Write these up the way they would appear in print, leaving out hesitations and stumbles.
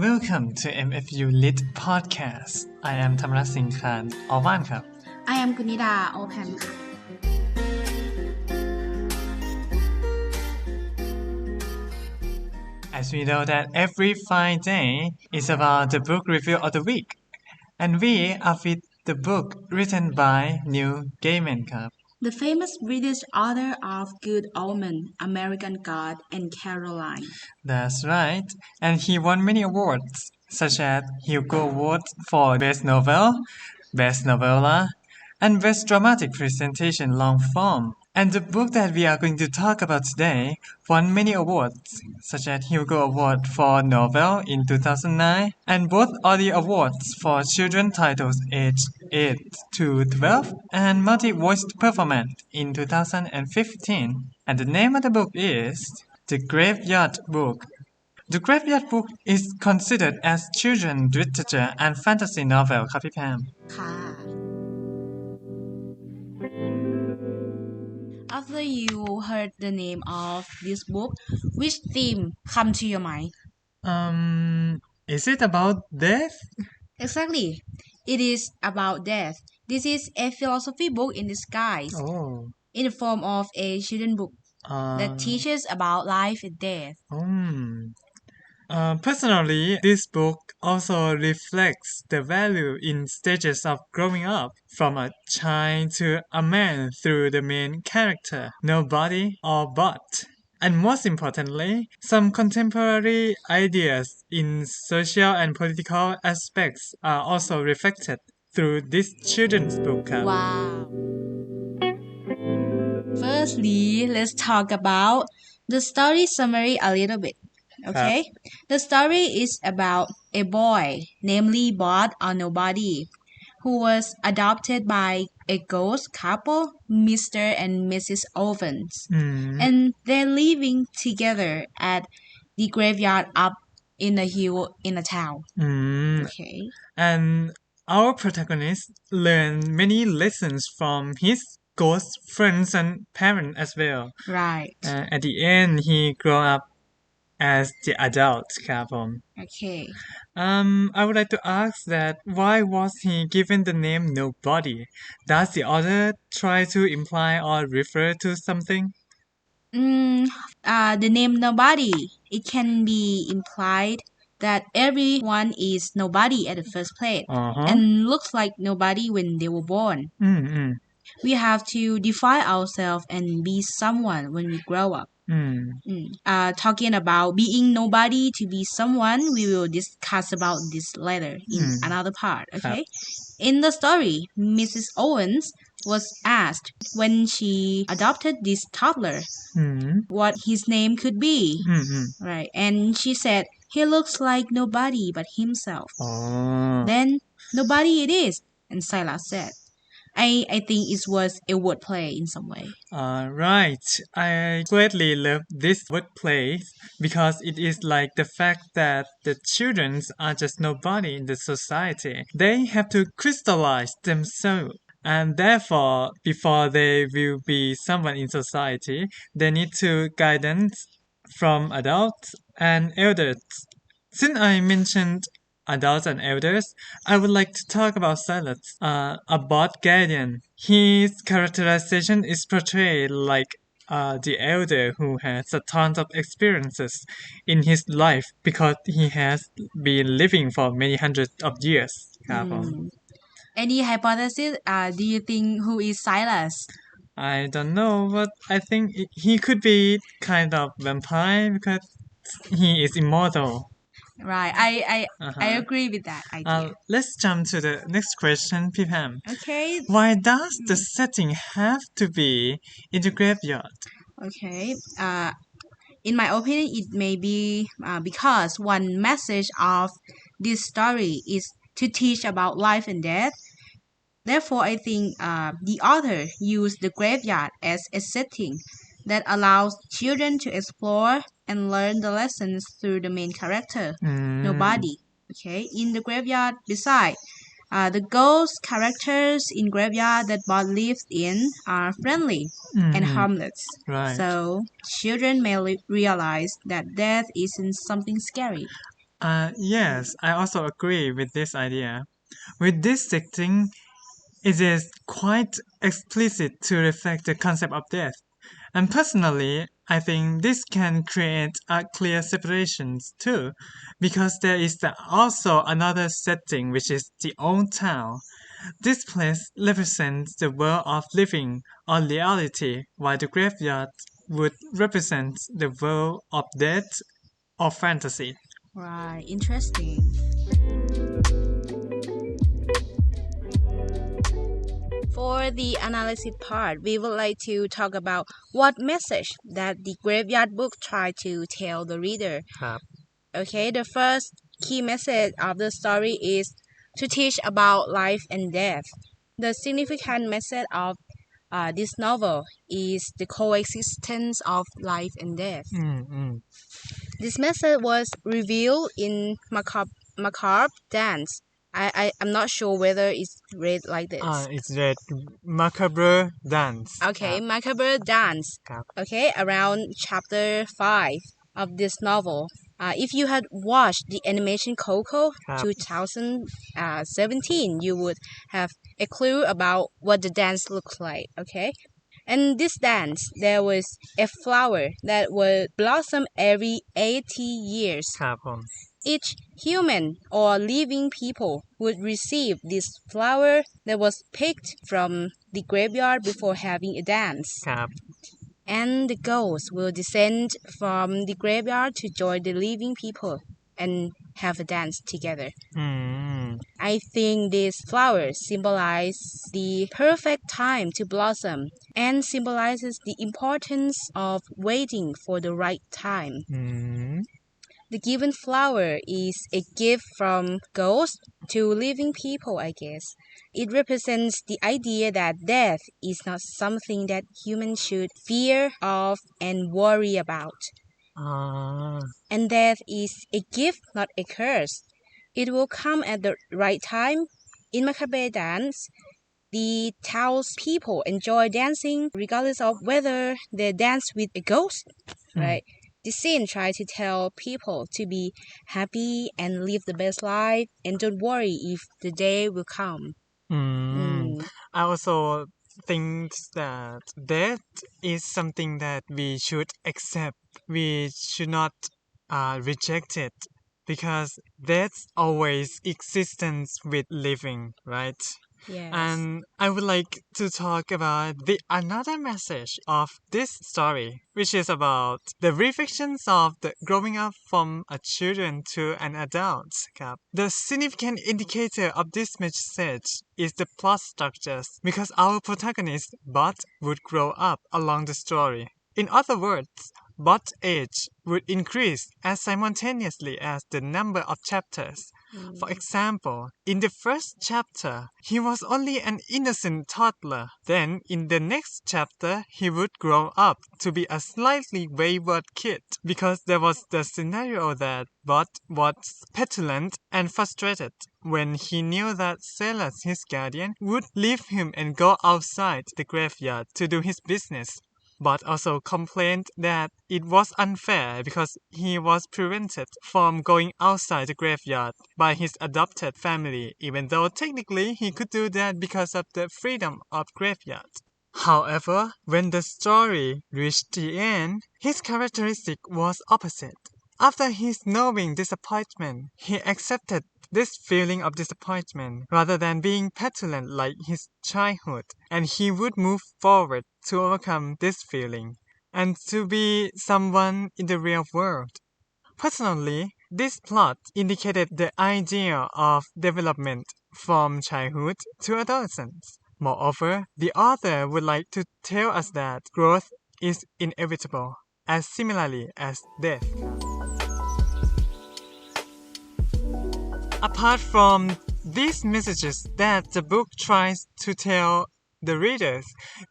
Welcome to MFU Lit Podcast. I am ธรรมรัตน์สิงห์คานออว่านครับ I am กุณิดาโอแพมค่ะ As we know that every Friday is about the book review of the week, and we are with the book written by Neil Gaiman ครับ The famous British author of Good Omen, American God, and Caroline. That's right, and he won many awards, such as Hugo Award for Best Novel, Best Novella, and Best Dramatic Presentation Long Form. And the book that we are going to talk about today won many awards, such as Hugo Award for Novel in 2009, and both Audie Awards for children titles aged 8 to 12, and multi-voiced performance in 2015. And the name of the book is The Graveyard Book. The Graveyard Book is considered as children's literature and fantasy novel ครับพี่แพม ค่ะ After you heard the name of this book, which theme come to your mind? Is it about death? Exactly. It is about death. This is a philosophy book in disguise, in the form of a children's book that teaches about life and death. Personally, this book also reflects the value in stages of growing up, from a child to a man through the main character, nobody or but. And most importantly, some contemporary ideas in social and political aspects are also reflected through this children's book. Wow. Firstly, let's talk about the story summary a little bit. Okay? The story is about a boy, namely Bot or Nobody, who was adopted by a ghost couple, Mr. and Mrs. Owens. And they're living together at the graveyard up in a hill in a town. Okay. And our protagonist learned many lessons from his ghost friends and parents as well. Right. At the end, he grew up as the adult ครับผม Okay. I would like to ask that why was he given the name Nobody? Does the author try to imply or refer to something? The name Nobody, it can be implied that everyone is nobody at the first place and looks like nobody when they were born. We have to define ourselves and be someone when we grow up. Talking about being nobody to be someone, we will discuss about this later in another part. Okay. In the story, Mrs. Owens was asked when she adopted this toddler what his name could be. Right. And she said, he looks like nobody but himself. Then nobody it is. And Silas said, I think it was a wordplay in some way. Right. I greatly love this wordplay because it is like the fact that the children are just nobody in the society. They have to crystallize themselves. And therefore, before they will be someone in society, they need to guidance from adults and elders. Since I mentioned adults and elders, I would like to talk about Silas, a bot guardian. His characterization is portrayed like the elder who has a ton of experiences in his life because he has been living for many hundreds of years. Any hypothesis? Do you think who is Silas? I don't know, but I think he could be kind of vampire because he is immortal. Right. I agree with that idea. Let's jump to the next question, Pipam. Okay. Why does the setting have to be in the graveyard? Okay. In my opinion, it may be because one message of this story is to teach about life and death. Therefore, I think the author used the graveyard as a setting that allows children to explore and learn the lessons through the main character, Nobody. Okay, in the graveyard beside, the ghost characters in graveyard that Bot lives in are friendly and harmless. Right. So children may realize that death isn't something scary. Yes, I also agree with this idea. With this setting, it is quite explicit to reflect the concept of death. And personally, I think this can create a clear separations too, because there is also another setting which is the old town. This place represents the world of living or reality, while the graveyard would represent the world of death or fantasy. Right, interesting. For the analysis part, we would like to talk about what message that the graveyard book tried to tell the reader. ครับ Okay, the first key message of the story is to teach about life and death. The significant message of this novel is the coexistence of life and death. This message was revealed in macabre dance. I'm not sure whether it's read like this. It's read macabre dance. Okay, macabre dance. Okay, around chapter 5 of this novel. If you had watched the animation Coco 2017, you would have a clue about what the dance looks like. Okay, and this dance, there was a flower that would blossom every 80 years. ครับผม Each human or living people would receive this flower that was picked from the graveyard before having a dance. ครับ And the ghosts will descend from the graveyard to join the living people and have a dance together. I think these flowers symbolize the perfect time to blossom and symbolizes the importance of waiting for the right time. The given flower is a gift from ghosts to living people, I guess. It represents the idea that death is not something that humans should fear of and worry about. And death is a gift, not a curse. It will come at the right time. In macabre dance, the townspeople enjoy dancing regardless of whether they dance with a ghost, right? The scene tries to tell people to be happy and live the best life and don't worry if the day will come. I also think that death is something that we should accept. We should not reject it because death always existence with living, right? Yes. And I would like to talk about the another message of this story, which is about the reflections of the growing up from a children to an adult. ครับ The significant indicator of this message is the plot structures, because our protagonist Bud would grow up along the story. In other words, Bud's age would increase as simultaneously as the number of chapters. For example, in the first chapter, he was only an innocent toddler. Then, in the next chapter, he would grow up to be a slightly wayward kid, because there was the scenario that Bud was petulant and frustrated when he knew that Silas, his guardian, would leave him and go outside the graveyard to do his business. But also complained that it was unfair because he was prevented from going outside the graveyard by his adopted family, even though technically he could do that because of the freedom of graveyard. However, when the story reached the end, his characteristic was opposite. After his knowing disappointment, he accepted this feeling of disappointment rather than being petulant like his childhood, and he would move forward to overcome this feeling and to be someone in the real world. Personally, this plot indicated the idea of development from childhood to adolescence. Moreover, the author would like to tell us that growth is inevitable, as similarly as death. Apart from these messages that the book tries to tell the readers,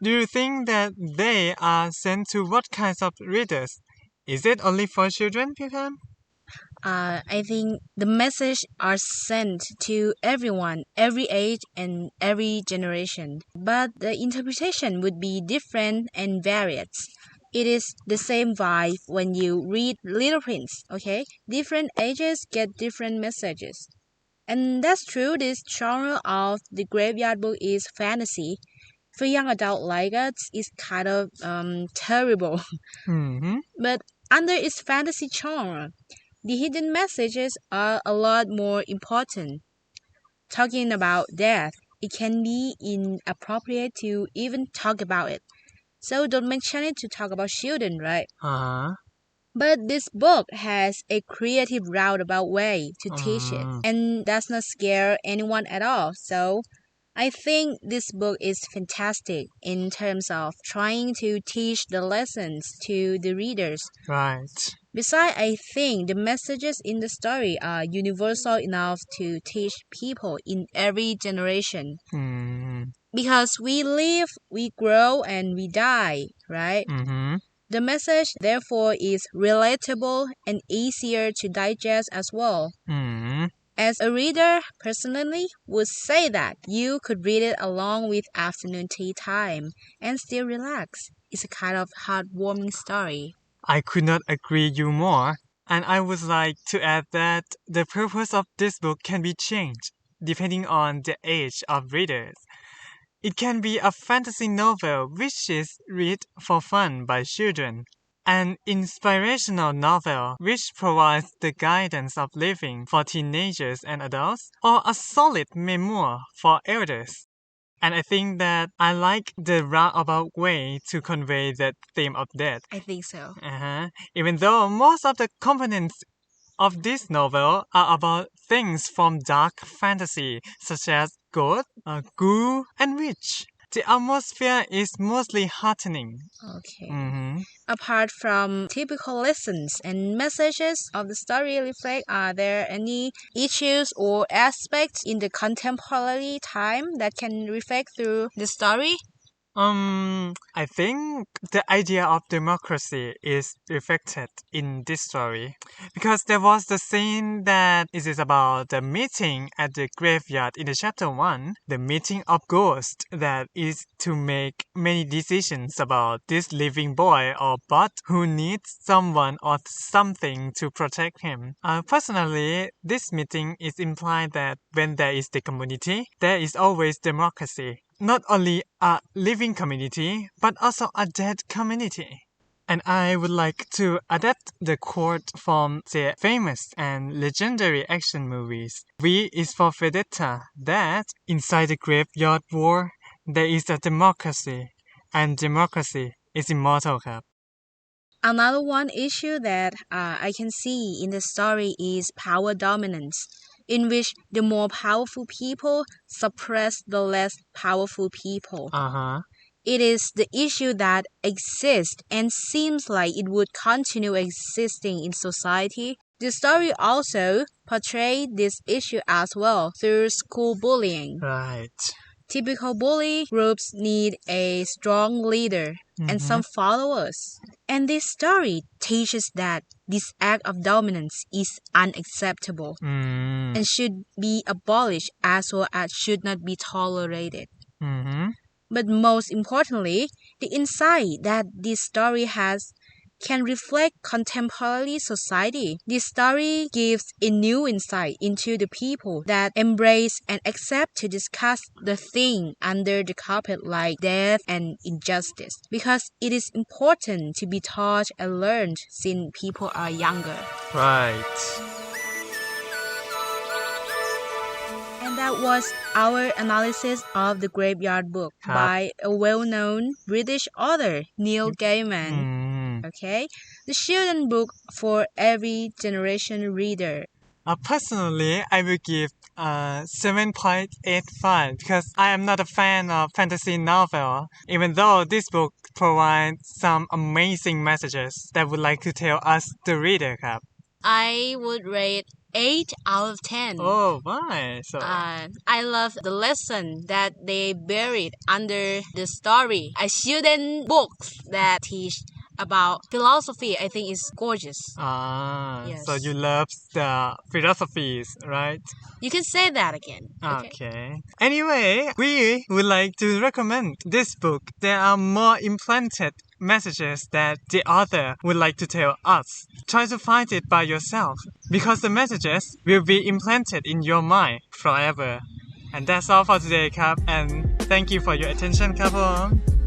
do you think that they are sent to what kinds of readers? Is it only for children, Pipam? I think the message are sent to everyone, every age and every generation. But the interpretation would be different and varied. It is the same vibe when you read Little Prince, okay? Different ages get different messages. And that's true, this genre of the graveyard book is fantasy. For young adults like us, it's kind of terrible. But under its fantasy genre, the hidden messages are a lot more important. Talking about death, it can be inappropriate to even talk about it. So don't mention it to talk about children, right? But this book has a creative roundabout way to teach it and does not scare anyone at all. So I think this book is fantastic in terms of trying to teach the lessons to the readers. Right. Besides, I think the messages in the story are universal enough to teach people in every generation. Because we live, we grow, and we die, right? The message, therefore, is relatable and easier to digest as well. As a reader, personally, would say that you could read it along with afternoon tea time and still relax. It's a kind of heartwarming story. I could not agree you more. And I would like to add that the purpose of this book can be changed depending on the age of readers. It can be a fantasy novel which is read for fun by children, an inspirational novel which provides the guidance of living for teenagers and adults, or a solid memoir for elders. And I think that I like the roundabout way to convey that theme of death. I think so. Even though most of the components of this novel are about things from dark fantasy, such as god, ghoul, and witch. The atmosphere is mostly heartening. Okay. Apart from typical lessons and messages of the story reflect, are there any issues or aspects in the contemporary time that can reflect through the story? I think the idea of democracy is reflected in this story because there was the scene that is about the meeting at the graveyard in the chapter 1, the meeting of ghosts that is to make many decisions about this living boy or bud who needs someone or something to protect him. Personally, this meeting is implied that when there is the community, there is always democracy. Not only a living community, but also a dead community. And I would like to adapt the quote from the famous and legendary action movies V is for Vendetta, that inside the graveyard war, there is a democracy, and democracy is immortal. Another one issue that I can see in the story is power dominance, in which the more powerful people suppress the less powerful people. It is the issue that exists and seems like it would continue existing in society. The story also portrayed this issue as well through school bullying. Right. Typical bully groups need a strong leader and some followers. And this story teaches that this act of dominance is unacceptable and should be abolished as well as should not be tolerated. But most importantly, the insight that this story has can reflect contemporary society. This story gives a new insight into the people that embrace and accept to discuss the thing under the carpet like death and injustice, because it is important to be taught and learned since people are younger. Right. And that was our analysis of The Graveyard Book by a well-known British author, Neil Gaiman. Okay, the children's book for every generation reader. Personally, I will give 7.85 because I am not a fan of fantasy novel, even though this book provides some amazing messages that would like to tell us the reader. I would rate 8 out of 10. Oh, why? So I love the lesson that they buried under the story. Children's books that teach about philosophy, I think is gorgeous. Yes. So you love the philosophies, right? You can say that again. Okay. Anyway, we would like to recommend this book. There are more implanted messages that the author would like to tell us. Try to find it by yourself, because the messages will be implanted in your mind forever. And that's all for today ครับ and thank you for your attention ครับผม